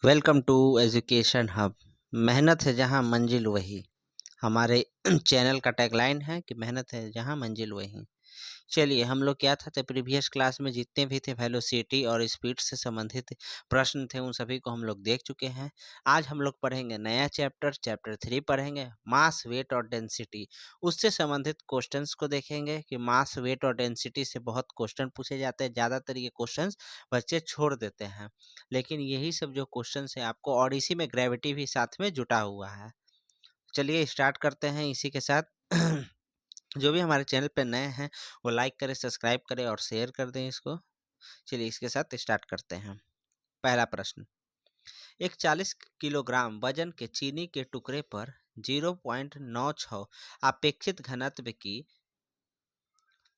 Welcome to education hub. मेहनत है जहाँ मंजिल वही। हमारे चैनल का टैगलाइन है कि मेहनत है जहाँ मंजिल वही। चलिए, हम लोग क्या था तो प्रीवियस क्लास में जितने भी थे वेलोसिटी और स्पीड से संबंधित प्रश्न थे उन सभी को हम लोग देख चुके हैं। आज हम लोग पढ़ेंगे नया चैप्टर 3 पढ़ेंगे मास, वेट और डेंसिटी। उससे संबंधित क्वेश्चंस को देखेंगे कि मास, वेट और डेंसिटी से बहुत क्वेश्चन पूछे जाते हैं। ज़्यादातर ये क्वेश्चंस बच्चे छोड़ देते हैं, लेकिन यही सब जो क्वेश्चन है आपको, और इसी में ग्रेविटी भी साथ में जुटा हुआ है। चलिए स्टार्ट करते हैं इसी के साथ। जो भी हमारे चैनल पर नए हैं वो लाइक करें, सब्सक्राइब करें और शेयर कर दें इसको। चलिए इसके साथ स्टार्ट करते हैं। पहला प्रश्न, एक 40 किलोग्राम वजन के चीनी के टुकड़े पर 0.96 अपेक्षित घनत्व की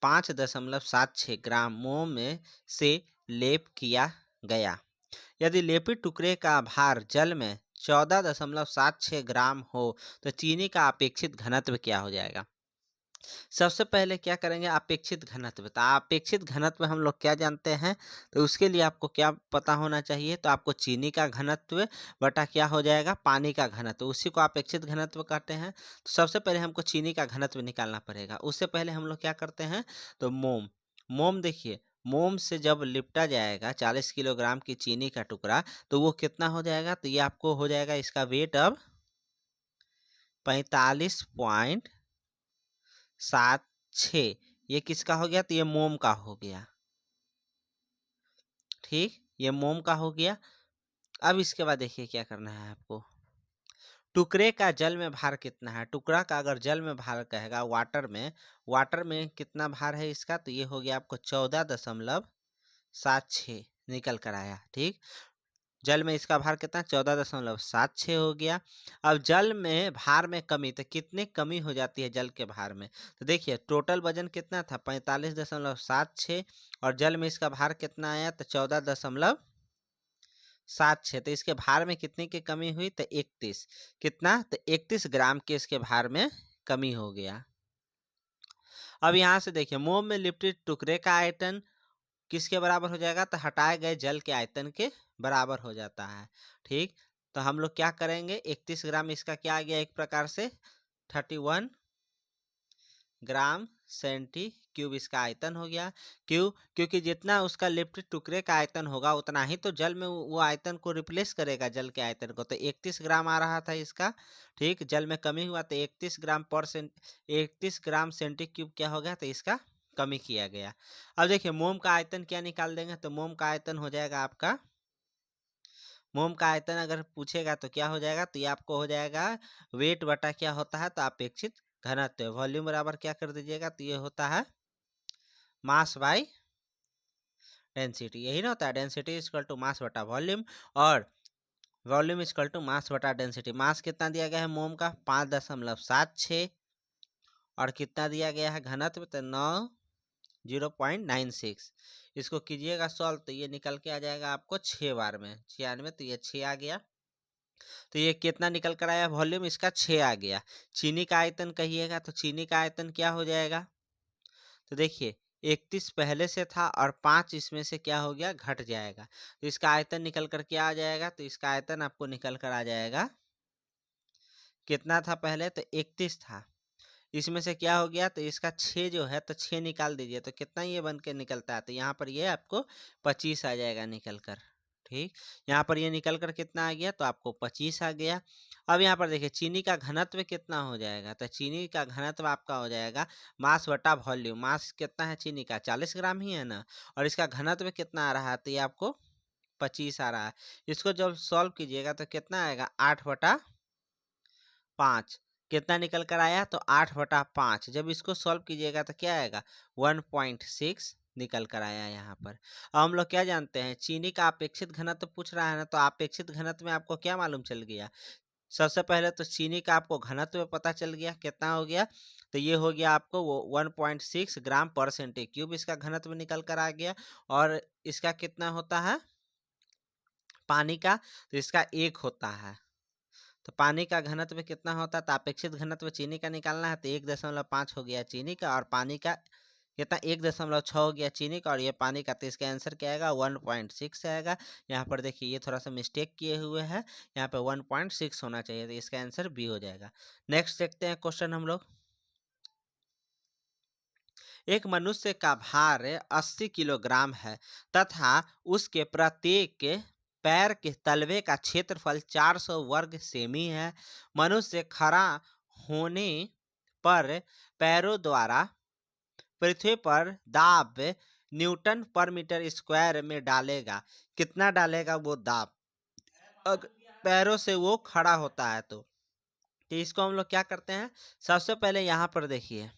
5.76 ग्राम मोम में से लेप किया गया। यदि लेपित टुकड़े का भार जल में 14.76 ग्राम हो तो चीनी का अपेक्षित घनत्व क्या हो जाएगा। सबसे पहले क्या करेंगे, अपेक्षित घनत्व। तो अपेक्षित घनत्व हम लोग क्या जानते हैं, तो उसके लिए आपको क्या पता होना चाहिए, तो आपको चीनी का घनत्व बटा क्या हो जाएगा, पानी का घनत्व, उसी को अपेक्षित घनत्व कहते हैं। तो सबसे पहले हमको चीनी का घनत्व निकालना पड़ेगा। उससे पहले हम लोग क्या करते हैं, तो मोम मोम देखिए, मोम से जब लिपटा जाएगा 40 किलोग्राम की चीनी का टुकड़ा, तो वो कितना हो जाएगा, तो ये आपको हो जाएगा, इसका वेट अब 45.76। ये किसका हो गया, तो ये मोम का हो गया। ठीक, ये मोम का हो गया। अब इसके बाद देखिए क्या करना है आपको, टुकड़े का जल में भार कितना है। टुकड़ा का अगर जल में भार कहेगा, वाटर में कितना भार है इसका, तो ये हो गया आपको 14.76 निकल कर आया। ठीक, जल में इसका भार कितना, 14.76 हो गया। अब जल में भार में कमी, तो कितनी कमी हो जाती है जल के भार में, तो देखिए टोटल वजन कितना था, 45.76, और जल में इसका भार कितना आया, तो 14.76। तो इसके भार में कितने की कमी हुई, तो 31। कितना, तो 31 ग्राम के इसके भार में कमी हो गया। अब यहाँ से देखिए, मोम में लिपटित टुकड़े का आयतन किसके बराबर हो जाएगा, तो हटाए गए जल के आयतन के बराबर हो जाता है। ठीक, तो हम लोग क्या करेंगे, 31 ग्राम इसका क्या आ गया, एक प्रकार से 31 ग्राम सेंटी क्यूब इसका आयतन हो गया। क्यों, क्योंकि जितना उसका लिप्ट टुकड़े का आयतन होगा उतना ही तो जल में वो आयतन को रिप्लेस करेगा, जल के आयतन को। तो 31 ग्राम आ रहा था इसका। ठीक, जल में कमी हुआ तो 31 ग्राम सेंटी क्यूब क्या हो गया, तो इसका कमी किया गया। अब देखिए मोम का आयतन क्या निकाल देंगे, तो मोम का आयतन हो जाएगा आपका, मोम का आयतन अगर पूछेगा तो क्या हो जाएगा, तो ये आपको हो जाएगा वेट बटा क्या होता है, तो अपेक्षित घनत्व। वॉल्यूम बराबर क्या कर दीजिएगा, तो ये होता है मास बाय डेंसिटी। यही ना होता है, डेंसिटी इक्वल टू मास बटा वॉल्यूम, और वॉल्यूम इक्वल टू मास बटा डेंसिटी। मास कितना दिया गया है मोम का, 5.76, और कितना दिया गया है घनत्व, तो 0.96। इसको कीजिएगा सॉल्व, तो ये निकल के आ जाएगा आपको 6 बार में 96, तो ये 6 आ गया। तो ये कितना निकल कर आया, वॉल्यूम इसका 6 आ गया। चीनी का आयतन कहिएगा, तो चीनी का आयतन क्या हो जाएगा, तो देखिए 31 पहले से था और 5 इसमें से क्या हो गया, घट जाएगा। तो इसका आयतन निकल कर क्या आ जाएगा, तो इसका आयतन आपको निकल कर आ जाएगा, कितना था पहले, तो 31 था। इसमें से क्या हो गया, तो इसका 6 जो है, तो 6 निकाल दीजिए, तो कितना ये बन के निकलता है, तो यहाँ पर ये आपको 25 आ जाएगा निकल कर। ठीक, यहाँ पर ये निकल कर कितना आ गया, तो आपको 25 आ गया। अब यहाँ पर देखिए चीनी का घनत्व कितना हो जाएगा, तो चीनी का घनत्व आपका हो जाएगा मास बटा वॉल्यूम। मास कितना है चीनी का, 40 ग्राम ही है ना, और इसका घनत्व कितना आ रहा है, तो ये आपको 25 आ रहा है। इसको जब सॉल्व कीजिएगा तो कितना आएगा, 8/5। कितना निकल कर आया, तो 8/5। जब इसको सॉल्व कीजिएगा तो क्या आएगा, 1.6 निकल कर आया यहाँ पर। अब हम लोग क्या जानते हैं, चीनी का अपेक्षित घनत्व पूछ रहा है ना, तो अपेक्षित घनत्व में आपको क्या मालूम चल गया, सबसे पहले तो चीनी का आपको घनत्व पता चल गया, कितना हो गया, तो ये हो गया आपको वो 1.6 ग्राम पर सेंटी क्यूब इसका घनत्व निकल कर आ गया। और इसका कितना होता है पानी का, तो इसका 1 होता है। तो पानी का घनत्व कितना होता है, तो अपेक्षित घनत्व चीनी का निकालना है, तो 1.5 हो गया चीनी का, और पानी का कितना 1.6 हो गया चीनी का और ये पानी का, तो इसका आंसर क्या आएगा 1.6 आएगा। यहाँ पर देखिए ये थोड़ा सा मिस्टेक किए हुए हैं, यहाँ पे 1.6 होना चाहिए, तो इसका आंसर बी हो जाएगा। नेक्स्ट देखते हैं क्वेश्चन हम लोग। एक मनुष्य का भार 80 किलोग्राम है तथा उसके प्रत्येक पैर के तलवे का क्षेत्रफल 400 वर्ग सेमी है। मनुष्य खड़ा होने पर पैरों द्वारा पृथ्वी पर दाब न्यूटन पर मीटर स्क्वायर में डालेगा। कितना डालेगा वो दाब, अगर पैरों से वो खड़ा होता है तो इसको हम लोग क्या करते हैं, सबसे पहले यहाँ पर देखिए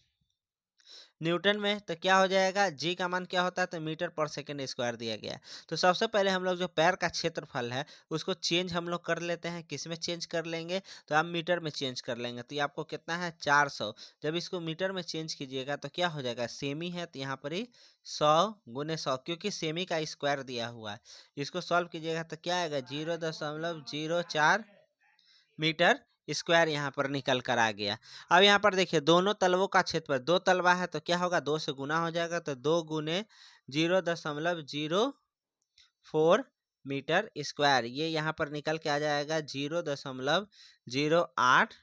न्यूटन में तो क्या हो जाएगा, जी का मान क्या होता है तो मीटर पर सेकंड स्क्वायर दिया गया है। तो सबसे पहले हम लोग जो पैर का क्षेत्रफल है उसको चेंज हम लोग कर लेते हैं, किस में चेंज कर लेंगे तो आप मीटर में चेंज कर लेंगे। तो ये आपको कितना है 400, जब इसको मीटर में चेंज कीजिएगा तो क्या हो जाएगा, सेमी है तो यहाँ पर ही 100 × 100, क्योंकि सेमी का स्क्वायर दिया हुआ है। इसको सॉल्व कीजिएगा तो क्या आएगा 0.04 मीटर स्क्वायर यहाँ पर निकल कर आ गया। अब यहाँ पर देखिए दोनों तलवों का क्षेत्रफल, दो तलवा है तो क्या होगा 2 से गुना हो जाएगा, तो 2 × 0.04 मीटर स्क्वायर, ये यहाँ पर निकल के आ जाएगा 0.08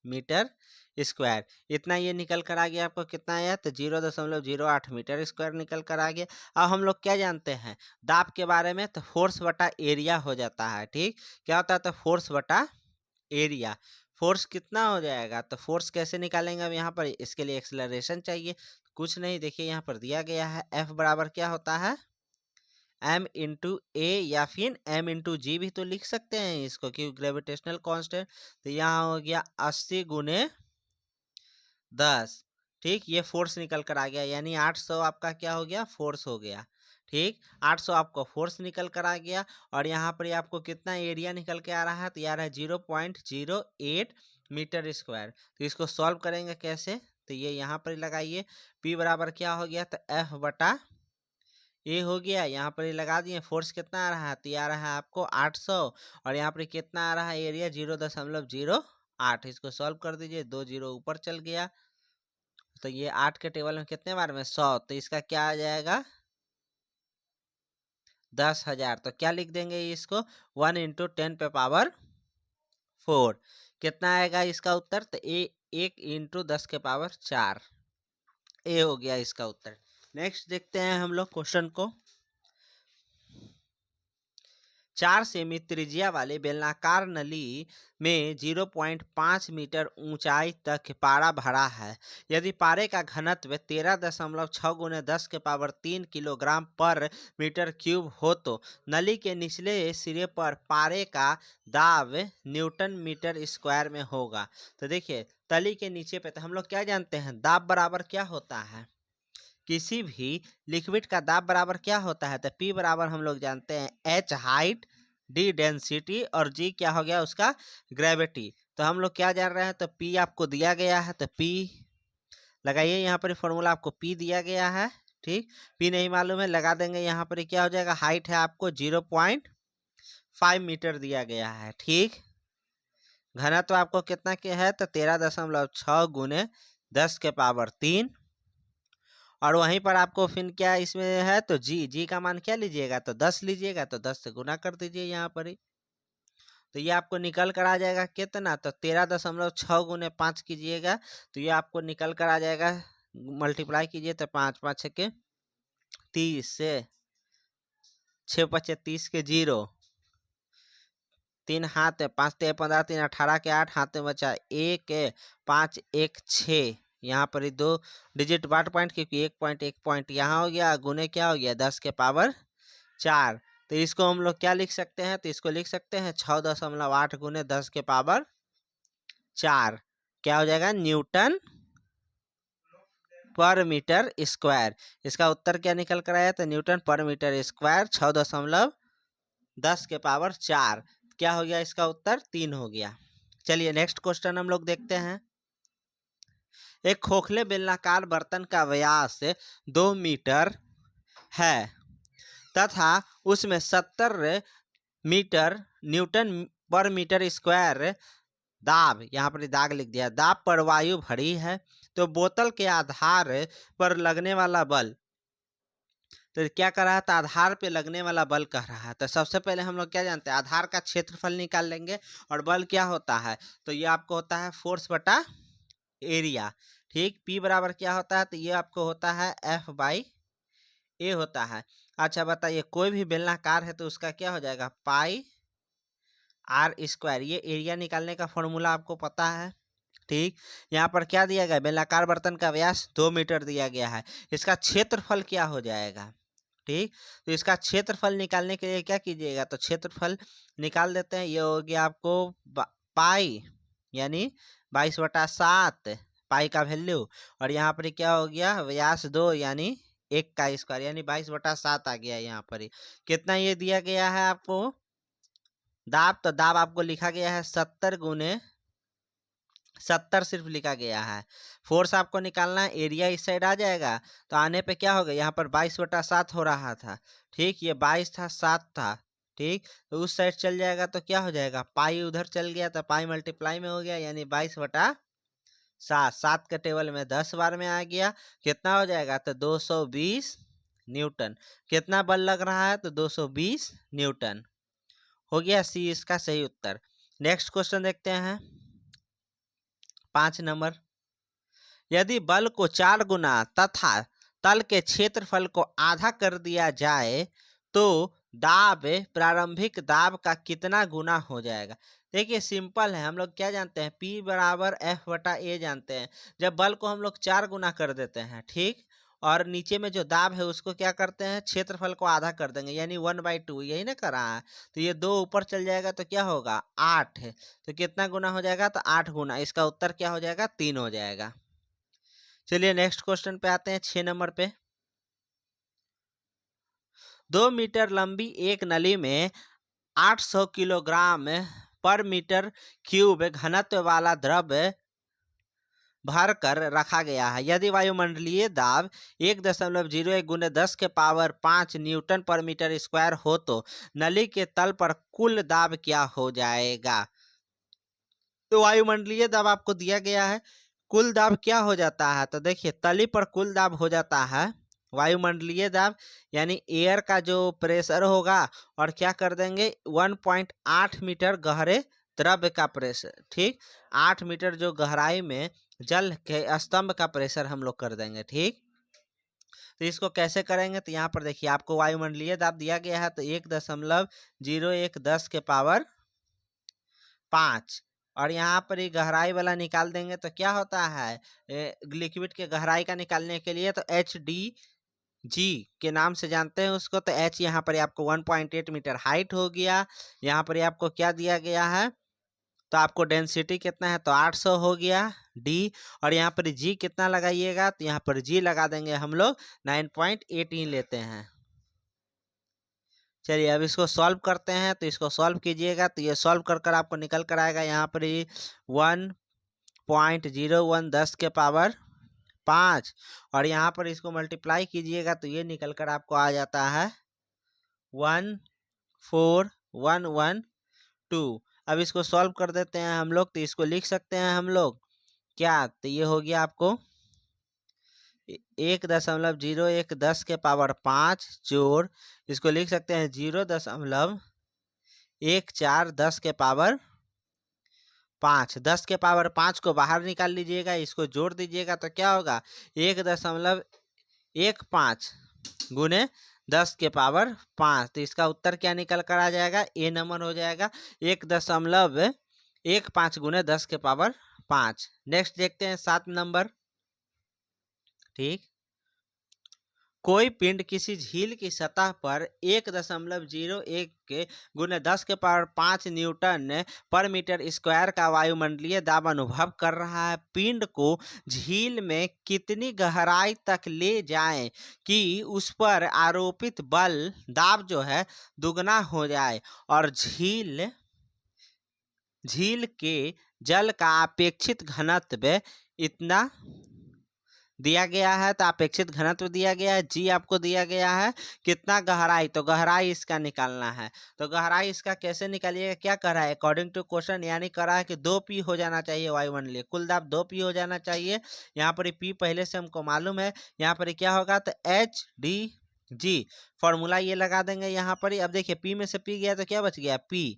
मीटर स्क्वायर। इतना ये निकल कर आ गया, आपको कितना आया तो 0.08 मीटर स्क्वायर निकल कर आ गया। अब हम लोग क्या जानते हैं दाब के बारे में, तो फोर्स बटा एरिया हो जाता है। ठीक, क्या होता है तो फोर्स बटा एरिया। फोर्स कितना हो जाएगा, तो फोर्स कैसे निकालेंगे अब यहाँ पर, इसके लिए एक्सेलरेशन चाहिए। कुछ नहीं, देखिए यहाँ पर दिया गया है F बराबर क्या होता है m इंटू ए, या फिर m इंटू जी भी तो लिख सकते हैं इसको, क्योंकि ग्रेविटेशनल कांस्टेंट। तो यहाँ हो गया 80 × 10। ठीक, ये फोर्स निकल कर आ गया, यानी 800 आपका क्या हो गया फोर्स हो गया। ठीक, 800 आपको फोर्स निकल कर आ गया। और यहाँ पर आपको कितना एरिया निकल के आ रहा है, तो यार है 0.08 मीटर स्क्वायर। तो इसको सॉल्व करेंगे कैसे, तो ये यहाँ पर लगाइए, P बराबर क्या हो गया तो F बटा ए हो गया। यहाँ पर लगा दिए, फोर्स कितना आ रहा है तो ये आ रहा है आपको 800, और यहाँ पर कितना आ रहा है एरिया 0.08। इसको सॉल्व कर दीजिए, 2 0 ऊपर चल गया, तो ये 8 के टेबल में कितने बार में 100, तो इसका क्या आ जाएगा 10,000। तो क्या लिख देंगे इसको 1 × 10⁴। कितना आएगा इसका उत्तर, तो 1 × 10⁴ ए हो गया इसका उत्तर। नेक्स्ट देखते हैं हम लोग क्वेश्चन को। 4 सेमी त्रिज्या वाले बेलनाकार नली में 0.5 मीटर ऊंचाई तक पारा भरा है। यदि पारे का घनत्व 13.6 × 10⁻³ किलोग्राम पर मीटर क्यूब हो तो नली के निचले सिरे पर पारे का दाब न्यूटन मीटर स्क्वायर में होगा। तो देखिए तली के नीचे पे, तो हम लोग क्या जानते हैं दाब बराबर क्या होता है, किसी भी लिक्विड का दाब बराबर क्या होता है, तो P बराबर हम लोग जानते हैं H हाइट, D डेंसिटी, और G क्या हो गया उसका ग्रेविटी। तो हम लोग क्या जान रहे हैं, तो P आपको दिया गया है, तो P लगाइए, यहाँ पर फॉर्मूला आपको P दिया गया है। ठीक, P नहीं मालूम है लगा देंगे, यहाँ पर क्या हो जाएगा, हाइट है आपको 0.5 मीटर दिया गया है। ठीक, घनत्व आपको कितना के है, तो 13.6 × 10⁻³ और वहीं पर आपको फिर क्या इसमें है, तो जी का मान क्या लीजिएगा, तो 10 लीजिएगा, तो 10 से गुना कर दीजिए यहाँ पर ही, तो ये आपको निकल कर आ जाएगा कितना, तो 13.6 × 5 कीजिएगा, तो ये आपको निकल कर आ जाएगा, मल्टीप्लाई कीजिए तो 5 5 के 30 से 6 5 30 के 0, 3 हाथ है, 5 3 15, 3 18 के 8 हाथ में बचा 1 5 1 6, यहाँ पर ही 2 डिजिट बाट पॉइंट, क्योंकि 1 पॉइंट यहाँ हो गया, गुने क्या हो गया 10⁴ तो इसको हम लोग क्या लिख सकते हैं, तो इसको लिख सकते हैं 6.8 × 10⁴ क्या हो जाएगा न्यूटन पर मीटर स्क्वायर। इसका उत्तर क्या निकल कर आया, तो न्यूटन पर मीटर स्क्वायर 6.10⁴ क्या हो गया इसका उत्तर 3 हो गया। चलिए नेक्स्ट क्वेश्चन हम लोग देखते हैं। एक खोखले बेलनाकार बर्तन का व्यास 2 मीटर है तथा उसमें 70 मीटर न्यूटन पर मीटर स्क्वायर दाब, यहाँ पर दाग लिख दिया, दाब पर वायु भरी है। तो बोतल के आधार पर लगने वाला बल, तो क्या कर रहा है, तो आधार पे लगने वाला बल कह रहा है। तो सबसे पहले हम लोग क्या जानते हैं, आधार का क्षेत्रफल निकाल लेंगे और बल क्या होता है, तो ये आपको होता है फोर्स बटा एरिया। ठीक, पी बराबर क्या होता है, तो ये आपको होता है एफ बाई ए होता है। अच्छा बताइए, कोई भी बेलनाकार है तो उसका क्या हो जाएगा, पाई आर स्क्वायर। ये एरिया निकालने का फॉर्मूला आपको पता है। ठीक, यहाँ पर क्या दिया गया, बेलनाकार बर्तन का व्यास 2 मीटर दिया गया है, इसका क्षेत्रफल क्या हो जाएगा। ठीक, तो इसका क्षेत्रफल निकालने के लिए क्या कीजिएगा, तो क्षेत्रफल निकाल देते हैं। ये हो गया आपको पाई यानी 22/7 पाई का वैल्यू, और यहाँ पर क्या हो गया, व्यास 2 यानी 1 का स्क्वायर यानी 22/7 आ गया। यहाँ पर कितना ये दिया गया है आपको दाब, तो दाब आपको लिखा गया है 70 गुने 70 सिर्फ लिखा गया है। फोर्स आपको निकालना है, एरिया इस साइड आ जाएगा, तो आने पे क्या होगा, यहाँ पर 22/7 हो रहा था। ठीक, ये 22 था, 7 था। ठीक, तो उस साइड चल जाएगा तो क्या हो जाएगा, पाई उधर चल गया तो पाई मल्टीप्लाई में हो गया यानी 22/7। 7 के टेबल में 10 बार में आ गया, कितना हो जाएगा, तो 220 न्यूटन। कितना बल लग रहा है, तो 220 न्यूटन हो गया। सी इसका सही उत्तर। नेक्स्ट क्वेश्चन देखते हैं 5 नंबर। यदि बल को 4 गुना तथा तल के क्षेत्रफल को आधा कर दिया जाए तो दाब प्रारंभिक दाब का कितना गुना हो जाएगा। देखिए सिंपल है, हम लोग क्या जानते हैं, P बराबर F बटा ए जानते हैं। जब बल को हम लोग 4 गुना कर देते हैं, ठीक, और नीचे में जो दाब है उसको क्या करते हैं, क्षेत्रफल को आधा कर देंगे यानी 1/2, यही ना कर रहा है। तो ये 2 ऊपर चल जाएगा तो क्या होगा, 8 है। तो कितना गुना हो जाएगा, तो 8 गुना। इसका उत्तर क्या हो जाएगा, 3 हो जाएगा। चलिए नेक्स्ट क्वेश्चन पे आते हैं 6 नंबर पे। 2 मीटर लंबी एक नली में 800 किलोग्राम पर मीटर क्यूब घनत्व वाला द्रव्य भर कर रखा गया है। यदि वायुमंडलीय दाब 1.01 गुने 10 के पावर 5 न्यूटन पर मीटर स्क्वायर हो तो नली के तल पर कुल दाब क्या हो जाएगा। तो वायुमंडलीय दाब आपको दिया गया है, कुल दाब क्या हो जाता है, तो देखिए तली पर कुल दाब हो जाता है वायुमंडलीय दाब यानी एयर का जो प्रेशर होगा, और क्या कर देंगे 1.8 मीटर गहरे द्रव्य का प्रेशर। ठीक, 8 मीटर जो गहराई में जल के स्तंभ का प्रेशर हम लोग कर देंगे। ठीक, तो इसको कैसे करेंगे, तो यहाँ पर देखिए आपको वायुमंडलीय दाब दिया गया है, तो 1.01 10 के पावर 5, और यहाँ पर ये गहराई वाला निकाल देंगे तो क्या होता है, लिक्विड के गहराई का निकालने के लिए तो HDG के नाम से जानते हैं उसको। तो H यहाँ पर आपको 1.8 मीटर हाइट हो गया। यहाँ पर आपको क्या दिया गया है, तो आपको डेंसिटी कितना है, तो 800 हो गया D, और यहाँ पर G कितना लगाइएगा, तो यहाँ पर G लगा देंगे हम लोग 9.18 लेते हैं। चलिए अब इसको सॉल्व करते हैं, तो इसको सॉल्व कीजिएगा तो ये सॉल्व कर कर आपको निकल कर आएगा यहाँ पर 1.01 10 के पावर 5, और यहाँ पर इसको मल्टीप्लाई कीजिएगा तो ये निकल कर आपको आ जाता है 14112। अब इसको सॉल्व कर देते हैं हम लोग, तो इसको लिख सकते हैं हम लोग क्या, तो ये हो गया आपको 1.01 10 के पावर 5 जोड़, इसको लिख सकते हैं 0.14 10 के पावर 5। 10 के पावर 5 को बाहर निकाल लीजिएगा, इसको जोड़ दीजिएगा तो क्या होगा 1.15 गुने 10 के पावर 5। तो इसका उत्तर क्या निकल कर आ जाएगा, ए नंबर हो जाएगा 1.15 गुने 10 के पावर 5। नेक्स्ट देखते हैं 7 नंबर। ठीक, कोई पिंड किसी झील की सतह पर 1.01 गुने 10 के पावर 5 न्यूटन पर मीटर स्क्वायर का वायुमंडलीय दाब अनुभव कर रहा है। पिंड को झील में कितनी गहराई तक ले जाएं कि उस पर आरोपित बल दाब जो है दुगना हो जाए और झील के जल का अपेक्षित घनत्व इतना दिया गया है तो अपेक्षित घनत्व दिया गया है, जी आपको दिया गया है, कितना गहराई, तो गहराई इसका निकालना है। तो गहराई इसका कैसे निकालिएगा, क्या कर रहा है अकॉर्डिंग टू क्वेश्चन, यानी कर रहा है कि 2p हो जाना चाहिए y1 लिए, कुल दाब 2p हो जाना चाहिए। यहाँ पर p पहले से हमको मालूम है, यहाँ पर क्या होगा तो एच डी जी, फॉर्मूला ये लगा देंगे यहाँ पर। अब देखिए p में से p गया तो क्या बच गया p,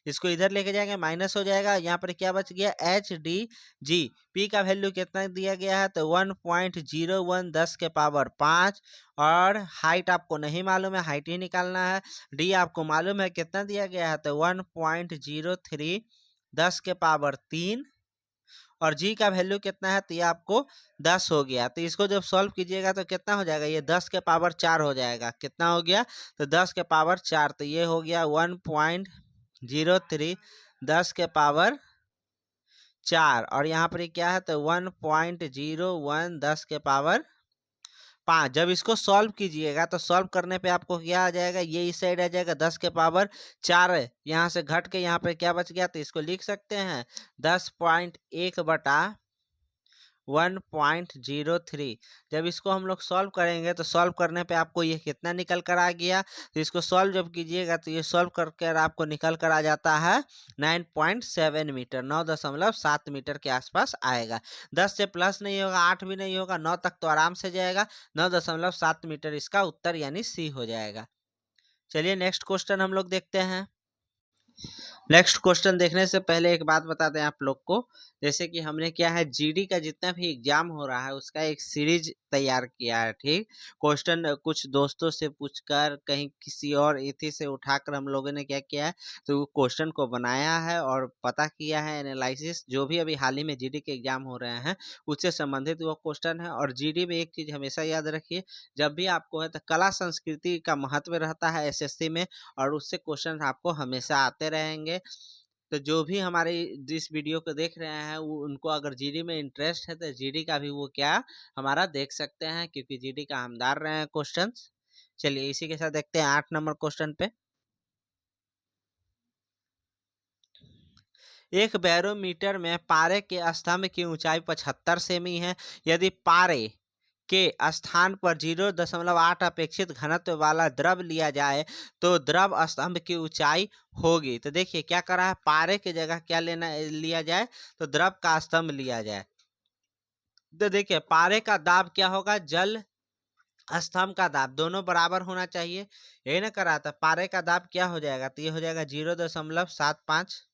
इसको इधर लेके जाएंगे माइनस हो जाएगा, यहाँ पर क्या बच गया एच डी जी। पी का वैल्यू कितना दिया गया है तो 1.01 10 के पावर 5, और हाइट आपको नहीं मालूम है, हाइट ही निकालना है। डी आपको मालूम है कितना दिया गया है तो 1.03 10 के पावर 3, और जी का वैल्यू कितना है तो ये आपको 10 हो गया। तो इसको जब सॉल्व कीजिएगा तो कितना हो जाएगा, ये 10 के पावर 4 हो जाएगा। कितना हो गया तो 10 के पावर 4, तो ये हो गया 1.03 10 के पावर 4, और यहाँ पर क्या है तो 1.01 10 के पावर 5। जब इसको सॉल्व कीजिएगा तो सॉल्व करने पे आपको क्या आ जाएगा, ये इस साइड आ जाएगा 10 के पावर 4, यहाँ से घट के यहाँ पे क्या बच गया तो इसको लिख सकते हैं 10.1 बटा 1.03। जब इसको हम लोग सॉल्व करेंगे तो सॉल्व करने पे आपको ये कितना निकल कर आ गया, तो इसको सॉल्व जब कीजिएगा तो ये सॉल्व करके आपको निकल कर आ जाता है 9.7 मीटर, 9.7 मीटर के आसपास आएगा। 10 से प्लस नहीं होगा, 8 भी नहीं होगा, 9 तक तो आराम से जाएगा। 9.7 मीटर इसका उत्तर यानी सी हो जाएगा। चलिए नेक्स्ट क्वेश्चन हम लोग देखते हैं। नेक्स्ट क्वेश्चन देखने से पहले एक बात बता दें आप लोग को, जैसे कि हमने क्या है जीडी का जितना भी एग्जाम हो रहा है उसका एक सीरीज तैयार किया है। ठीक, क्वेश्चन कुछ दोस्तों से पूछकर, कहीं किसी और एथी से उठाकर हम लोगों ने क्या किया है तो वो क्वेश्चन को बनाया है और पता किया है, एनालिसिस जो भी अभी हाल ही में जीडी के एग्जाम हो रहे हैं उससे संबंधित वो क्वेश्चन है। और जीडी में एक चीज हमेशा याद रखिए, जब भी आपको है तो कला संस्कृति का महत्व रहता है एसएससी में, और उससे क्वेश्चन आपको हमेशा आते रहेंगे। तो जो भी हमारे जिस वीडियो को देख रहे हैं वो उनको अगर जीडी में इंटरेस्ट है तो जीडी का भी वो क्या हमारा देख सकते हैं, क्योंकि जीडी का हम डाल रहे हैं क्वेश्चंस। चलिए इसी के साथ देखते हैं 8 नंबर क्वेश्चन पे। एक बैरोमीटर में पारे के स्तंभ की ऊंचाई 75 सेमी है। यदि पारे के स्थान पर 0.8 अपेक्षित घनत्व वाला द्रव लिया जाए तो द्रव स्तंभ की ऊंचाई होगी। तो देखिए क्या करा है, पारे की जगह क्या लेना लिया जाए तो द्रव का स्तंभ लिया जाए। तो देखिए पारे का दाब क्या होगा, जल स्तंभ का दाब दोनों बराबर होना चाहिए, यही ना करा था। पारे का दाब क्या हो जाएगा तो ये हो जाएगा 0.75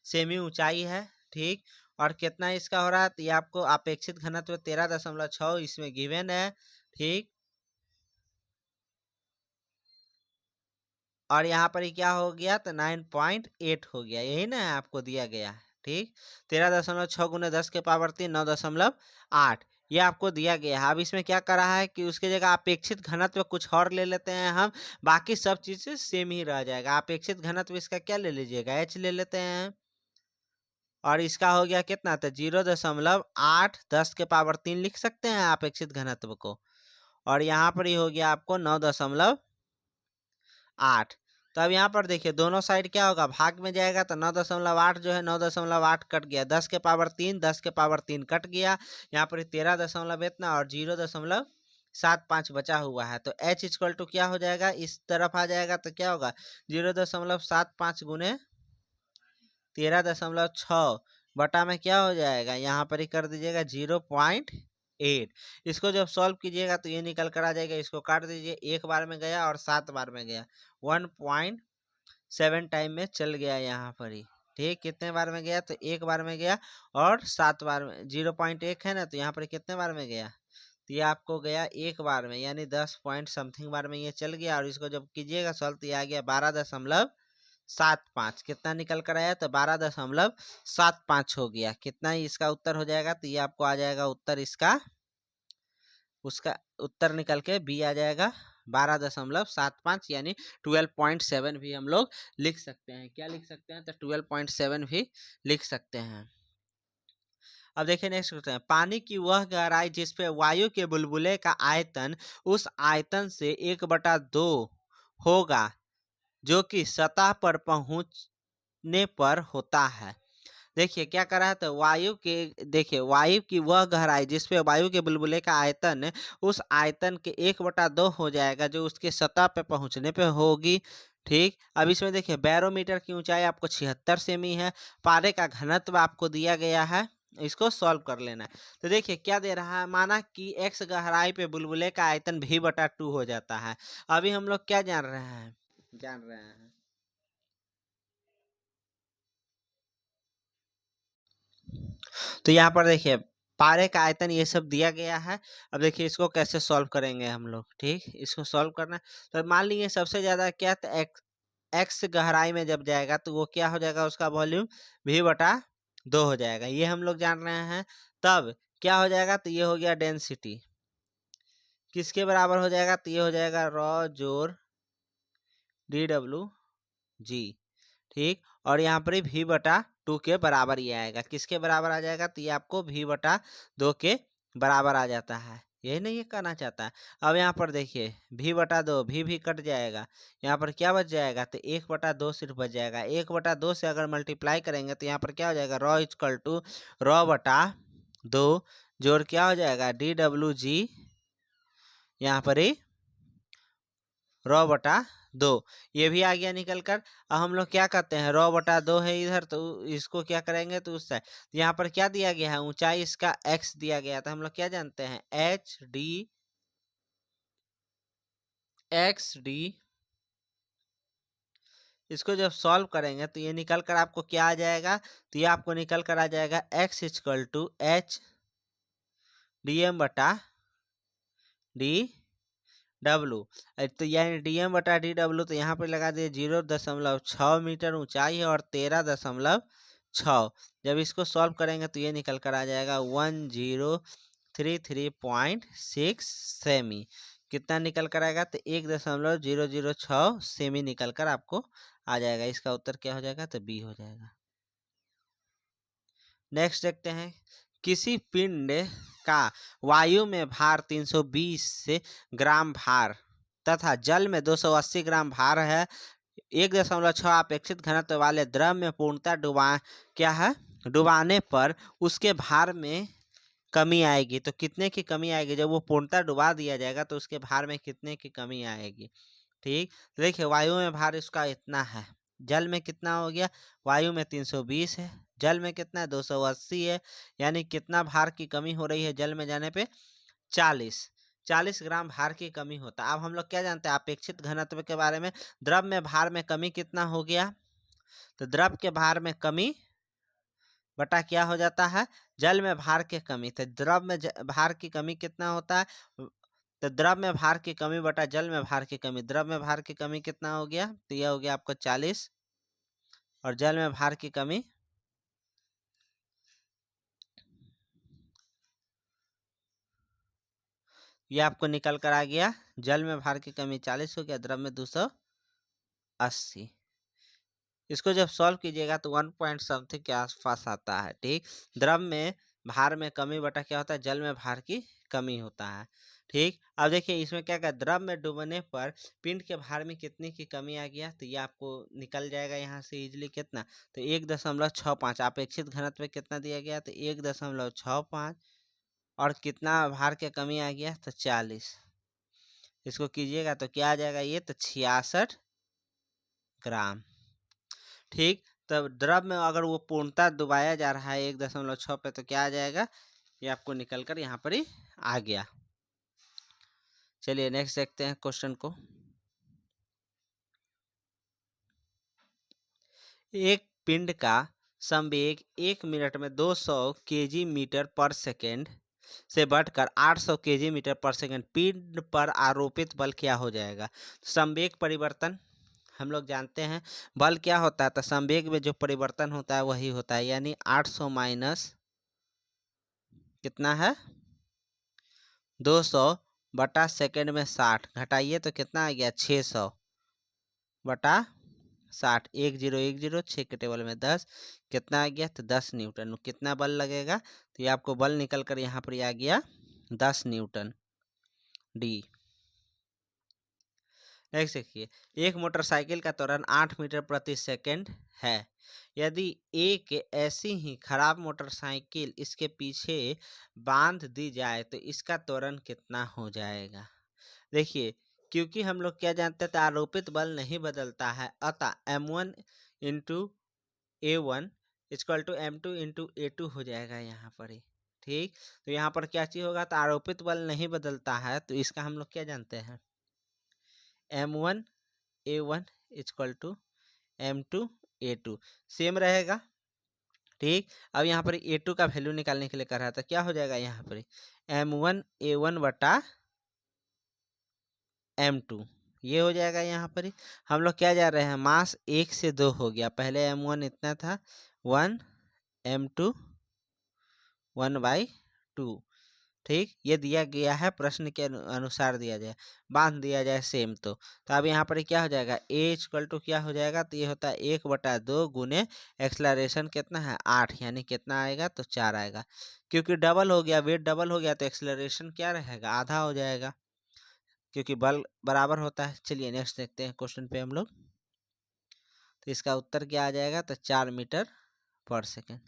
सेमी ऊंचाई है। ठीक, और कितना इसका हो रहा है तो ये आपको अपेक्षित घनत्व 13.6 इसमें गिवन है। ठीक, और यहाँ पर क्या हो गया तो 9.8 हो गया, यही ना आपको दिया गया है। ठीक, 13.6 गुने 10 के पावर 3 9.8 ये आपको दिया गया है। अब इसमें क्या कर रहा है कि उसके जगह अपेक्षित घनत्व कुछ और ले लेते हैं हम, बाकी सब चीज़ सेम ही रह जाएगा। अपेक्षित घनत्व इसका क्या ले लीजिएगा, एच ले लेते हैं, और इसका हो गया कितना तो 0.8 10 के पावर 3 लिख सकते हैं अपेक्षित घनत्व को, और यहाँ पर ही हो गया आपको 9.8। तो अब यहाँ पर देखिए दोनों साइड क्या होगा, भाग में जाएगा तो 9.8 जो है 9.8 कट गया, 10 के पावर 3 10 के पावर 3 कट गया, यहाँ पर 13 दशमलव इतना और 0.75 बचा हुआ है। तो h इक्वल टू क्या हो जाएगा, इस तरफ आ जाएगा तो क्या होगा 0.75 गुने 13.6 बटा में क्या हो जाएगा, यहाँ पर ही कर दीजिएगा 0.8। इसको जब सॉल्व कीजिएगा तो ये निकल कर आ जाएगा, इसको काट दीजिए, एक बार में गया और 7 बार में गया, 1.7 टाइम में चल गया यहाँ पर ही। ठीक, कितने बार में गया तो एक बार में गया और 7 बार में, 0.1 है ना तो यहाँ पर कितने बार में गया तो ये आपको गया एक बार में, यानी 10 पॉइंट समथिंग बार में ये चल गया। और इसको जब कीजिएगा सॉल्व तो ये आ गया 12.75, कितना निकल कर आया तो 12.75 हो गया। कितना ही इसका उत्तर हो जाएगा तो ये आपको आ जाएगा उत्तर, इसका उसका उत्तर निकल के बी आ जाएगा 12.75, यानी 12.7 भी हम लोग लिख सकते हैं। क्या लिख सकते हैं तो 12.7 भी लिख सकते हैं। अब देखिए नेक्स्ट क्वेश्चन है, पानी की वह गहराई जिस पे वायु के बुलबुले का आयतन उस आयतन से 1/2 होगा जो कि सतह पर पहुंचने पर होता है। देखिए क्या कर रहा है, तो वायु के, देखिए वायु की वह गहराई जिस पे वायु के बुलबुले का आयतन है, उस आयतन के 1/2 हो जाएगा जो उसके सतह पे पहुंचने पे होगी। ठीक, अब इसमें देखिए बैरोमीटर की ऊंचाई आपको 76 सेमी है, पारे का घनत्व आपको दिया गया है, इसको सॉल्व कर लेना है। तो देखिए क्या दे रहा है, माना कि x गहराई पे बुलबुले का आयतन v/2 हो जाता है। अभी हम लोग क्या जान रहे हैं, तो यहाँ पर देखिए पारे का आयतन ये सब दिया गया है। अब देखिए इसको कैसे सॉल्व करेंगे हम लोग। ठीक, इसको सॉल्व करना है, तो मान लीजिए सबसे ज्यादा क्या, तो एक्स गहराई में जब जाएगा तो वो क्या हो जाएगा, उसका वॉल्यूम v/2 हो जाएगा, ये हम लोग जान रहे हैं। तब क्या हो जाएगा, तो ये हो गया डेंसिटी, किसके बराबर हो जाएगा, तो ये हो जाएगा रॉ जोर dWg। ठीक, और यहाँ पर v/2 के बराबर ये आएगा, किसके बराबर आ जाएगा, तो ये आपको v/2 के बराबर आ जाता है, यही नहीं ये कहना चाहता है। अब यहाँ पर देखिए v/2 भी कट जाएगा, यहाँ पर क्या बच जाएगा, तो 1/2 सिर्फ बच जाएगा। 1/2 से अगर मल्टीप्लाई करेंगे तो यहाँ पर क्या हो जाएगा, रॉ इक्वल टू ρ/2 जोड़ क्या हो जाएगा dWg, यहाँ पर ही ρ/2, ये भी आ गया निकल कर। अब हम लोग क्या करते हैं, ρ/2 है इधर, तो इसको क्या करेंगे, तो उस साइड यहाँ पर क्या दिया गया है, ऊंचाई इसका x दिया गया, तो हम लोग क्या जानते हैं, hd इसको जब सॉल्व करेंगे तो ये निकल कर आपको क्या आ जाएगा, तो ये आपको निकल कर आ जाएगा x equal to h dm/dw। तो यानी dm/dw, तो यहाँ पे लगा दिए 0.6 मीटर ऊंचाई है और 13.6। जब इसको सॉल्व करेंगे तो ये निकल कर आ जाएगा 1033.6 सेमी। कितना निकल कर आएगा, तो 1.006 सेमी निकल कर आपको आ जाएगा। इसका उत्तर क्या हो जाएगा, तो बी हो जाएगा। नेक्स्ट देखते हैं, किसी पिंड का वायु में भार 320 ग्राम भार तथा जल में 280 ग्राम भार है। 1.6 अपेक्षित घनत्व वाले द्रव में पूर्णतः डुबाने पर उसके भार में कमी आएगी। तो कितने की कमी आएगी, जब वो पूर्णतः डुबा दिया जाएगा तो उसके भार में कितने की कमी आएगी। ठीक, तो देखिए वायु में भार इसका इतना है, जल में कितना हो गया, वायु में 320 है, जल में कितना है 280 है, यानी कितना भार की कमी हो रही है जल में जाने पे, 40 ग्राम भार की कमी होता है। अब हम लोग क्या जानते हैं अपेक्षित घनत्व के बारे में, द्रव में भार में कमी कितना हो गया, तो द्रव के भार में कमी बटा क्या हो जाता है, जल में भार की कमी। तो द्रव में भार की कमी कितना होता है, तो द्रव में भार की कमी बटा जल में भार की कमी। द्रव में भार की कमी कितना हो गया, तो यह हो गया आपको 40, और जल में भार की कमी ये आपको निकल कर आ गया, जल में भार की कमी 40 हो गया, द्रव में 280। इसको जब सॉल्व कीजिएगा तो 1 पॉइंट समथिंग के आसपास आता है। ठीक, द्रव में भार में कमी बटा क्या होता है, जल में भार की कमी होता है। ठीक, अब देखिए इसमें क्या क्या, द्रव में डूबने पर पिंड के भार में कितने की कमी आ गया, तो ये आपको निकल जाएगा यहाँ से इजिली कितना, तो 1.65। अपेक्षित घनत्व कितना दिया गया, तो 1.65, और कितना भार के कमी आ गया, तो 40। इसको कीजिएगा तो क्या आ जाएगा, ये तो 66 ग्राम। ठीक, तब द्रव में अगर वो पूर्णतः डुबाया जा रहा है 1.6 पे, तो क्या आ जाएगा, ये आपको निकल कर यहाँ पर ही आ गया। चलिए नेक्स्ट देखते हैं क्वेश्चन को। एक पिंड का संवेग 1 मिनट में 200 केजी मीटर पर सेकेंड से बढ़कर 800 केजी मीटर पर सेकेंड, पिंड पर आरोपित बल क्या हो जाएगा। संवेग परिवर्तन हम लोग जानते हैं, बल क्या होता है, तो संवेग में जो परिवर्तन होता है वही होता है, यानी 800 माइनस कितना है 200 बटा सेकेंड में 60, घटाइए तो कितना आ गया 600 बटा 60, 1010, 6 के टेबल में 10, कितना आ गया, तो 10 न्यूटन। कितना बल लगेगा, तो ये आपको बल निकल कर यहाँ पर आ गया 10 न्यूटन डी। नेक्स्ट देखिए, एक मोटरसाइकिल का त्वरण 8 मीटर प्रति सेकेंड है। यदि एक ऐसी ही खराब मोटरसाइकिल इसके पीछे बांध दी जाए तो इसका त्वरण कितना हो जाएगा। देखिए, क्योंकि हम लोग क्या जानते थे, आरोपित बल नहीं बदलता है, अतः m1 into a1 equal to m2 into a2 हो जाएगा यहाँ पर ही। ठीक, तो यहाँ पर क्या चीज होगा, तो आरोपित बल नहीं बदलता है, तो इसका हम लोग क्या जानते हैं, m1 a1 equal to m2 a2 same रहेगा। ठीक, अब यहाँ पर a2 का वैल्यू निकालने के लिए कर रहा था, क्या हो जाएगा यहाँ पर m1 a1 बटा m2, ये हो जाएगा। यहाँ पर ही हम लोग क्या जा रहे हैं, मास 1 से 2 हो गया, पहले m1 इतना था 1, m2 1/2। ठीक, ये दिया गया है, प्रश्न के अनुसार दिया जाए, बांध दिया जाए सेम। तो अब यहाँ पर क्या हो जाएगा, a इक्वल टू क्या हो जाएगा, तो ये होता है 1/2 गुने एक्सलरेशन कितना है 8, यानी कितना आएगा, तो 4 आएगा। क्योंकि डबल हो गया, वेट डबल हो गया, तो एक्सलरेशन क्या रहेगा, आधा हो जाएगा, क्योंकि बल बराबर होता है। चलिए नेक्स्ट देखते हैं क्वेश्चन पे हम लोग। तो इसका उत्तर क्या आ जाएगा, तो 4 मीटर पर सेकेंड।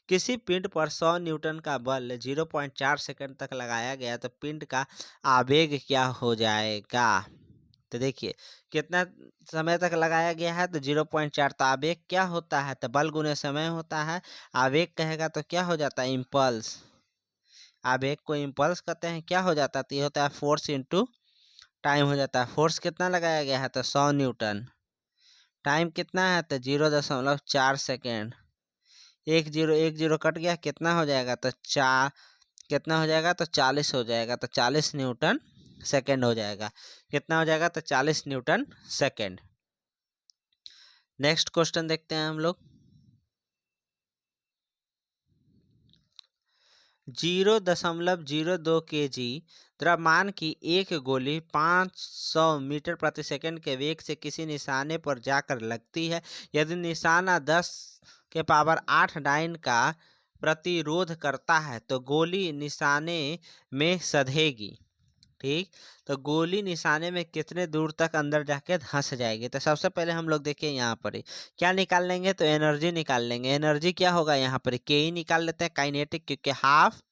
किसी पिंड पर 100 न्यूटन का बल 0.4 सेकंड तक लगाया गया तो पिंड का आवेग क्या हो जाएगा। तो देखिए, कितना समय तक लगाया गया है, तो 0.4, तो आवेग क्या होता है, तो बल गुने समय होता है। आवेग कहेगा तो क्या हो जाता है, इम्पल्स। आवेग को इम्पल्स कहते हैं, क्या हो जाता है, तो ये होता है फोर्स इंटू टाइम हो जाता है। फोर्स कितना लगाया गया है, तो 100 न्यूटन। टाइम कितना है, तो 0.4 सेकेंड। 1 0 कट गया, कितना हो जाएगा, तो कितना हो जाएगा, तो 40 हो जाएगा, तो 40 न्यूटन सेकेंड हो जाएगा। कितना हो जाएगा, तो 40 न्यूटन सेकेंड। नेक्स्ट क्वेश्चन देखते हैं हम लोग। 0.02 kg द्रव्यमान की एक गोली 500 मीटर प्रति सेकंड के वेग से किसी निशाने पर जाकर लगती है। यदि निशाना 10 के पावर 8 डाइन का प्रतिरोध करता है तो गोली निशाने में सधेगी। ठीक, तो गोली निशाने में कितने दूर तक अंदर जाके धंस जाएगी। तो सबसे पहले हम लोग देखिए यहाँ पर क्या निकाल लेंगे, तो एनर्जी निकाल लेंगे। एनर्जी क्या होगा यहाँ पर, के ही निकाल लेते हैं, काइनेटिक, क्योंकि हाफ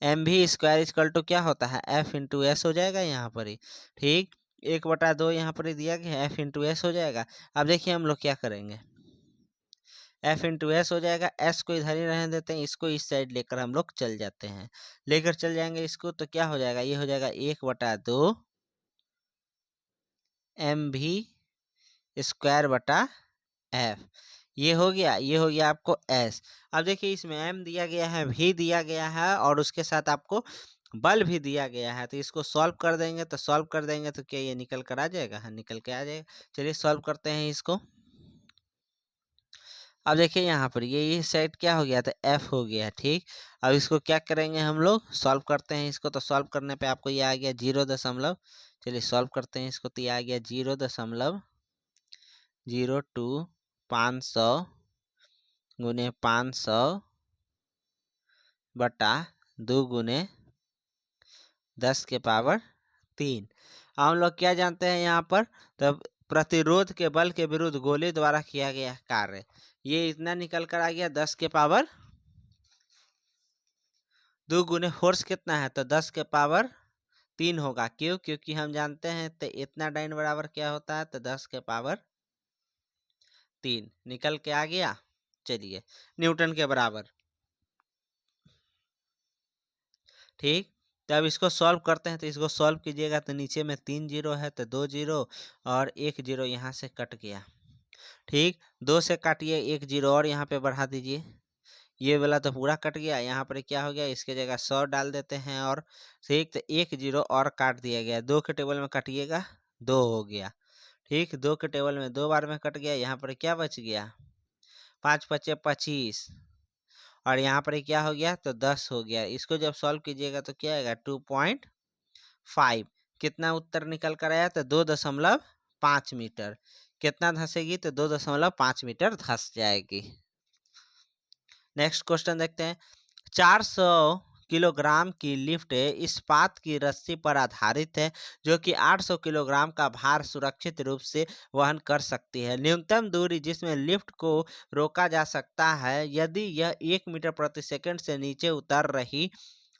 mv² इक्वल टू क्या होता है, F इंटू एस हो जाएगा यहाँ पर ही। ठीक, 1/2 यहाँ पर दिया गया, F इंटू एस हो जाएगा। अब देखिए हम लोग क्या करेंगे, F इंटू एस हो जाएगा, S को इधर ही रहने देते हैं, इसको इस साइड लेकर हम लोग चल जाते हैं, लेकर चल जाएंगे इसको, तो क्या हो जाएगा, ये हो जाएगा 1/2 mv² बटा F। ये हो गया, ये हो गया आपको S। अब देखिए इसमें M दिया गया है, V दिया गया है, और उसके साथ आपको बल भी दिया गया है। तो इसको सॉल्व कर देंगे, तो सॉल्व कर देंगे तो क्या ये निकल कर आ जाएगा, हाँ निकल के आ जाएगा। चलिए सॉल्व करते हैं इसको। अब देखिए यहाँ पर ये सेट क्या हो गया, तो F हो गया। ठीक, अब इसको क्या करेंगे, हम लोग सॉल्व करते हैं इसको। तो सॉल्व करने पे आपको ये आ गया 0. चलिए सॉल्व करते हैं इसको, तो ये आ गया 0.02 500 गुने 500 बटा 2 गुने 10 के पावर 3। हम लोग क्या जानते हैं यहाँ पर, तब प्रतिरोध के बल के विरुद्ध गोली द्वारा किया गया कार्य, ये इतना निकल कर आ गया 10 के पावर 2 गुने फोर्स कितना है, तो 10 के पावर 3 होगा। क्यों, क्योंकि हम जानते हैं तो इतना डाइन बराबर क्या होता है, तो 10 के पावर 3 निकल के आ गया। चलिए, न्यूटन के बराबर। ठीक, तो अब इसको सॉल्व करते हैं। तो इसको सॉल्व कीजिएगा, तो नीचे में 3 जीरो है, तो 2 जीरो और 1 जीरो यहाँ से कट गया। ठीक, 2 से काटिए, 1 जीरो और यहाँ पे बढ़ा दीजिए, ये वाला तो पूरा कट गया। यहाँ पर क्या हो गया, इसके जगह 100 डाल देते हैं, और ठीक, तो 1 जीरो और काट दिया गया। 2 के टेबल में काटिएगा, 2 हो गया। ठीक, 2 के टेबल में 2 बार में कट गया। यहाँ पर क्या बच गया, 5 पचे 25, और यहाँ पर क्या हो गया, तो 10 हो गया। इसको जब सॉल्व कीजिएगा तो क्या आएगा, 2.5। कितना उत्तर निकल कर आया, तो 2.5 मीटर। कितना धंसेगी, तो 2.5 मीटर धंस जाएगी। नेक्स्ट क्वेश्चन देखते हैं। 400 किलोग्राम की लिफ्ट इस्पात की रस्सी पर आधारित है जो कि 800 किलोग्राम का भार सुरक्षित रूप से वहन कर सकती है। न्यूनतम दूरी जिसमें लिफ्ट को रोका जा सकता है यदि यह 1 मीटर प्रति सेकंड से नीचे उतर रही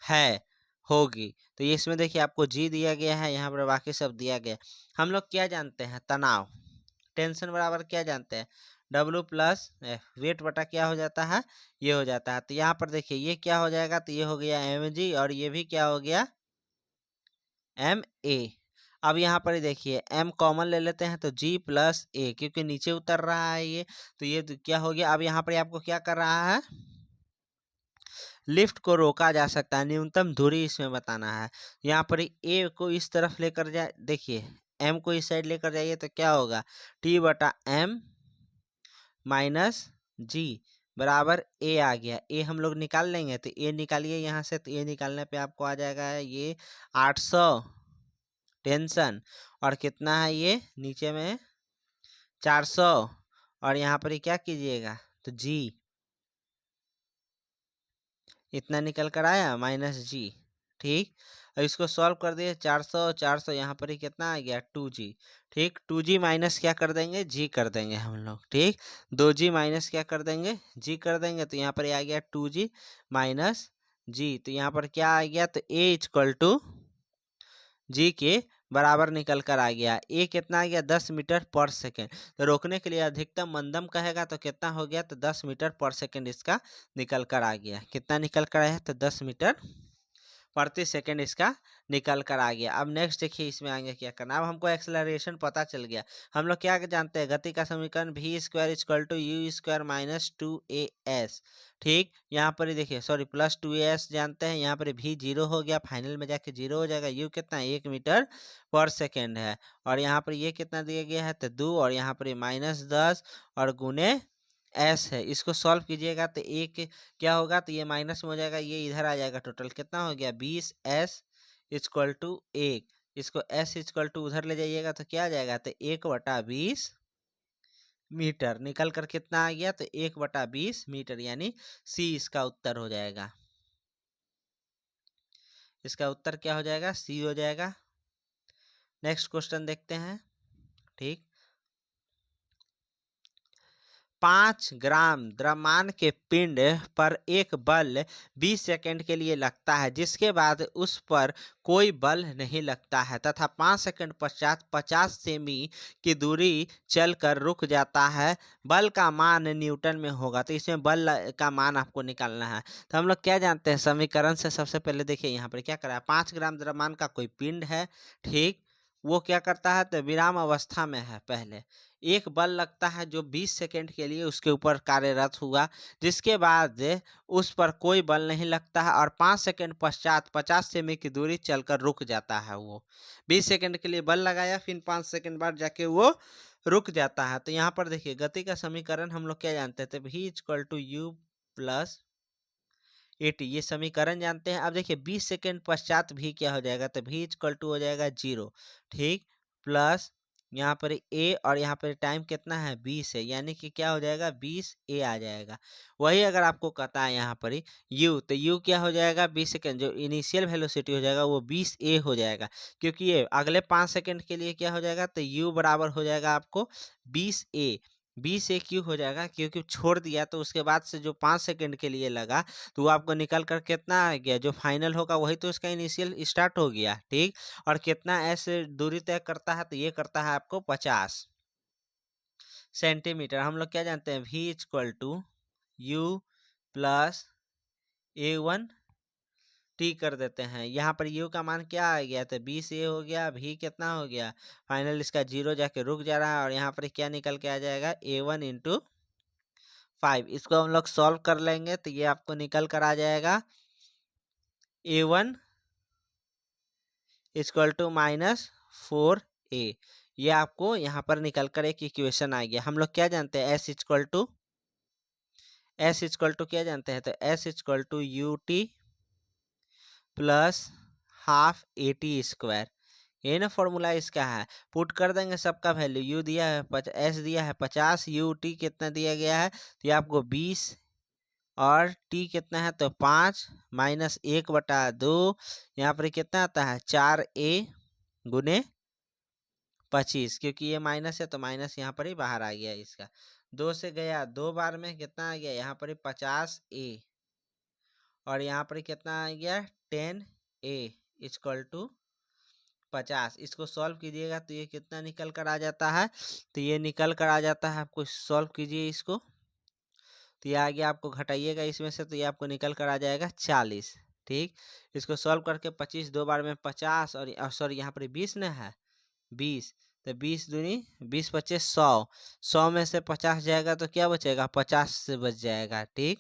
है होगी। तो ये इसमें देखिए आपको जी दिया गया है, यहाँ पर बाकी सब दिया गया है। हम लोग क्या जानते हैं, तनाव, टेंशन बराबर क्या जानते हैं, W प्लस वेट बटा क्या हो जाता है, ये हो जाता है। तो यहाँ पर देखिए ये क्या हो जाएगा, तो ये हो गया mg और ये भी क्या हो गया ma। अब यहाँ पर देखिए m कॉमन ले लेते हैं तो g प्लस a, क्योंकि नीचे उतर रहा है ये, तो ये क्या हो गया। अब यहाँ पर आपको क्या कर रहा है, लिफ्ट को रोका जा सकता है, न्यूनतम दूरी इसमें बताना है। यहाँ पर ए को इस तरफ लेकर जाए, देखिए एम को इस साइड लेकर जाइए तो क्या होगा, टी बटा एम माइनस जी बराबर ए आ गया। ए हम लोग निकाल लेंगे तो ए निकालिए यहाँ से, तो ए निकालने पे आपको आ जाएगा ये 800 टेंशन, और कितना है ये नीचे में 400, और यहाँ पर क्या कीजिएगा तो जी इतना निकल कर आया माइनस जी। ठीक, अब इसको सॉल्व कर दिए, 400 400, यहाँ पर ही कितना आ गया 2g। ठीक, 2g माइनस क्या कर देंगे, जी कर देंगे हम लोग। ठीक, 2g माइनस क्या कर देंगे, जी कर देंगे, तो यहाँ पर आ गया 2g माइनस जी। तो यहाँ पर क्या आ गया, तो a इक्वल टू जी के बराबर निकल कर आ गया। ए कितना आ गया, 10 मीटर पर सेकेंड। तो रोकने के लिए अधिकतम मंदम कहेगा तो कितना हो गया, तो 10 मीटर पर सेकेंड इसका निकल कर आ गया। कितना निकल कर आया, तो 10 मीटर प्रति सेकंड इसका निकल कर आ गया। अब नेक्स्ट देखिए इसमें आगे क्या करना। अब हमको एक्सेलरेशन पता चल गया। हम लोग क्या जानते हैं, गति का समीकरण v square equal to u square minus 2as। ठीक, यहाँ पर ही देखिए सॉरी प्लस 2as जानते हैं, यहाँ पर भी जीरो हो गया, फाइनल में जाके जीरो हो जाएगा। यू कितना 1 मीटर पर सेकेंड है, और यहाँ पर ये कितना दिया गया है, तो 2, और यहाँ पर -10 और गुने एस है। इसको सॉल्व कीजिएगा तो एक क्या होगा, तो ये माइनस में हो जाएगा, ये इधर आ जाएगा, टोटल कितना हो गया 20s इक्वल टू 1। इसको s इक्वल टू उधर ले जाइएगा तो क्या आ जाएगा, तो 1/20 मीटर निकल कर कितना आ गया, तो 1/20 मीटर, यानी सी इसका उत्तर हो जाएगा। इसका उत्तर क्या हो जाएगा, सी हो जाएगा। नेक्स्ट क्वेश्चन देखते हैं। ठीक, 5 ग्राम द्रव्यमान के पिंड पर एक बल 20 सेकंड के लिए लगता है, जिसके बाद उस पर कोई बल नहीं लगता है तथा 5 सेकंड पश्चात 50 सेमी की दूरी चलकर रुक जाता है। बल का मान न्यूटन में होगा। तो इसमें बल का मान आपको निकालना है। तो हम लोग क्या जानते हैं समीकरण से, सबसे पहले देखिए यहाँ पर क्या करा है, 5 ग्राम द्रव्यमान का कोई पिंड है। ठीक, वो क्या करता है, तो विराम अवस्था में है। पहले एक बल लगता है जो 20 सेकंड के लिए उसके ऊपर कार्यरत हुआ, जिसके बाद उस पर कोई बल नहीं लगता है और 5 सेकंड पश्चात 50 सेमी की दूरी चलकर रुक जाता है। वो 20 सेकंड के लिए बल लगाया, फिर 5 सेकंड बाद जाके वो रुक जाता है। तो यहाँ पर देखिए गति का समीकरण हम लोग क्या जानते थे, v equal to u plus 80, ये समीकरण जानते हैं। अब देखिए 20 सेकंड पश्चात भी क्या हो जाएगा, तो v इक्वल टू हो जाएगा 0। ठीक, प्लस यहाँ पर a, और यहाँ पर टाइम कितना है 20 है, यानी कि क्या हो जाएगा 20a आ जाएगा। वही अगर आपको कहता है यहाँ पर u, तो u क्या हो जाएगा 20 सेकंड, जो इनिशियल वेलोसिटी हो जाएगा वो 20a हो जाएगा, क्योंकि ये अगले 5 सेकंड के लिए क्या हो जाएगा, तो u बराबर हो जाएगा आपको 20a। 20a क्यों हो जाएगा, क्योंकि छोड़ दिया तो उसके बाद से जो 5 सेकंड के लिए लगा तो वो आपको निकल कर कितना आ गया, जो फाइनल होगा वही तो इसका इनिशियल स्टार्ट हो गया। ठीक, और कितना ऐसे दूरी तय करता है, तो ये करता है आपको 50 सेंटीमीटर। हम लोग क्या जानते हैं, v equal to u plus a1 t कर देते हैं। यहाँ पर u का मान क्या आ गया, तो 20a हो गया, v कितना हो गया, फाइनल इसका 0 जाके रुक जा रहा है, और यहाँ पर क्या निकल के आ जाएगा a1 इंटू 5। इसको हम लोग सॉल्व कर लेंगे तो ये आपको निकल कर आ जाएगा a1 इक्वल टू -4a। ये आपको यहाँ पर निकल कर एक इक्वेशन आ गया। हम लोग क्या जानते हैं, s इक्वल टू क्या जानते हैं, तो s equal to u t plus half a t square, ये ना फॉर्मूला इसका है। पुट कर देंगे सबका वैल्यू, यू दिया है एस दिया है 50, यू टी कितना दिया गया है, तो ये आपको 20 और t कितना है तो 5 माइनस 1/2, यहाँ पर कितना आता है 4a गुने 25, क्योंकि ये माइनस है तो माइनस यहाँ पर ही बाहर आ गया इसका। 2 से गया 2 बार में कितना आ गया यहाँ पर ही 50a, और यहाँ पर कितना आ गया 10a इक्वल टू 50। इसको सॉल्व कीजिएगा तो ये कितना निकल कर आ जाता है, तो ये निकल कर आ जाता है, आपको सॉल्व कीजिए इसको तो ये आ गया, आपको घटाइएगा इसमें से तो ये आपको निकल कर आ जाएगा 40। ठीक, इसको सॉल्व करके 25 2 बार में 50, और सॉरी यहाँ पर 20 न है 20, तो 20 दूनी 20 पच्चे 100, 100 में से 50 जाएगा तो क्या बचेगा 50 से बच जाएगा। ठीक,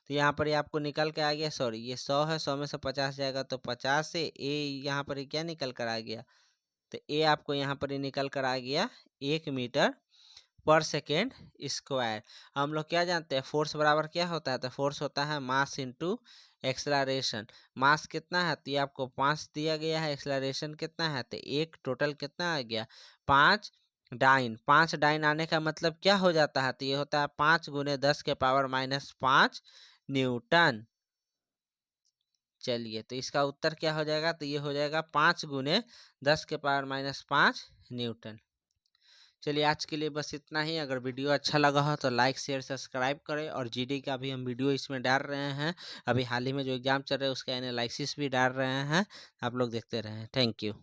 तो यहाँ पर ये आपको निकल के आ गया, सॉरी ये 100 है, 100 में से 50 जाएगा तो 50 से ए यहाँ पर क्या निकल कर आ गया, तो ए आपको यहाँ पर निकल कर आ गया 1 मीटर पर सेकेंड स्क्वायर। हम लोग क्या जानते हैं फोर्स बराबर क्या होता है, तो फोर्स होता है मास इंटू एक्सलरेशन। मास कितना है तो ये आपको 5 दिया गया है, एक्सलरेशन कितना है तो 1, टोटल कितना आ गया 5 डाइन। 5 डाइन आने का मतलब क्या हो जाता है, तो ये होता है 5 गुने 10 के पावर माइनस 5 न्यूटन। चलिए, तो इसका उत्तर क्या हो जाएगा, तो ये हो जाएगा 5 गुने 10 के पावर माइनस 5 न्यूटन। चलिए, आज के लिए बस इतना ही। अगर वीडियो अच्छा लगा हो तो लाइक शेयर सब्सक्राइब करें, और जीडी का भी हम वीडियो इसमें डाल रहे हैं। अभी हाल ही में जो एग्जाम चल रहे हैं उसका एनालिसिस भी डाल रहे हैं, आप लोग देखते रहें। Thank you.